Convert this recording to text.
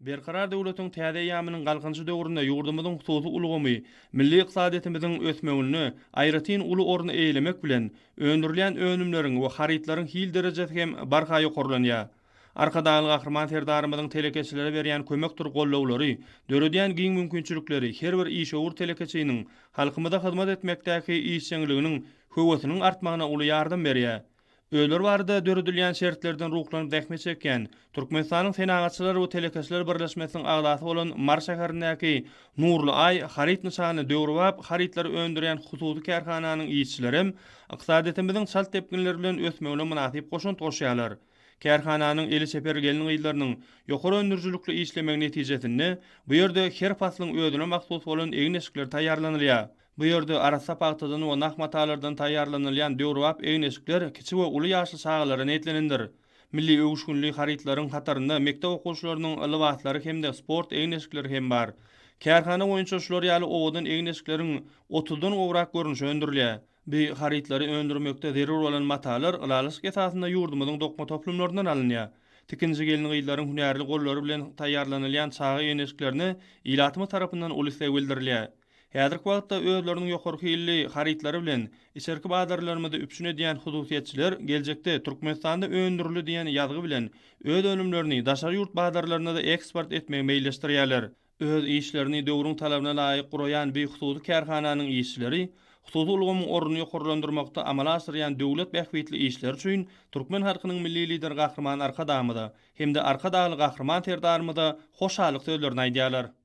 Berkarar döwletiň täze ýamynyň galkynjy döwründe ýurdumyzyň hususy ulgamy, milli ykdysadymyzyň ösmegini aýratyn uly orny eýlemek bilen öndürilen önümleriň we haritlaryň hil derejesi hem barha ýokurlanýar. Arkadaly gahrman serdarymyzyň telekeçilere berýän kömekdir gollawlary, döredýän giň mümkinçilikleri her bir işowur telekeçiniň halkymyza hyzmat etmekdäki işçiliginiň höwesiniň artmagyna uly ýardym berýär. Öler barda döredilýän şertlerden ruhlanyp dähme çekýän Türkmenistanyň senagatçylar we telekeçiler birleşmesiniň agdasy bolan Mars şäherindäki Nurly Ay harit nişany döwrüp haritlary öndürýän hususy kärhananyň işçileri ykdysadymyzyň çalt tepkinleri bilen ösmegine munasyp goşunt goşýarlar. Kärhananyň eli sepergeliniň ýyllarynyň ýokary öndürjülükli işlemek netijesinde bu ýerde her faslyň ödüne mahsus bolan egneşikler taýýarlanylýar. Bu ýerde arasa pagtadan we nahmatalardan taýýarlanylýan döwrüp egneşikler kiçi we uly ýaşly şagalara netlenendir. Milli öwüşgünlik haritlaryň hatarynda mektep okuwçylarynyň ylwatlary hemde sport egneşikleri hem bar. Kärhana boýunça şular ýaly owadan egneşikleriň 30dan gowrak görünüşi öndürilýär. Bu haritlary öndürmekde zerur bolan matalar ılalyş esasynda ýurdumyzyň dokma toplumlaryndan alınýar. Tikinji gelini ýyllaryň hünärli gollary bilen taýýarlanylýan çagy egneşiklerini ilatymy tarapyndan uly bildirilýär. Häzirki wagtda özleriniň ýokarky illi haritlary bilen içerki badarlarymyzda üpsün edýän hususiyetçiler geljekde Türkmenistanda öndürilýär diýen ýazgy bilen öz önümlerini daşary ýurt badarlaryna da eksport etmegi meýleşdirýärler. Öz işlerini döwrüň talabyna laýyk guraýan bir hususy kärhananyň işçileri hususy ulgamyň ornuny ýokurlandyrmakda amala asyrýan döwlet bähwitli işler üçin türkmen halkynyň milli lider gahrman arkadamyda hem de arkadaly gahrman terdarmyda hoşalyk sözlerini aýdýarlar.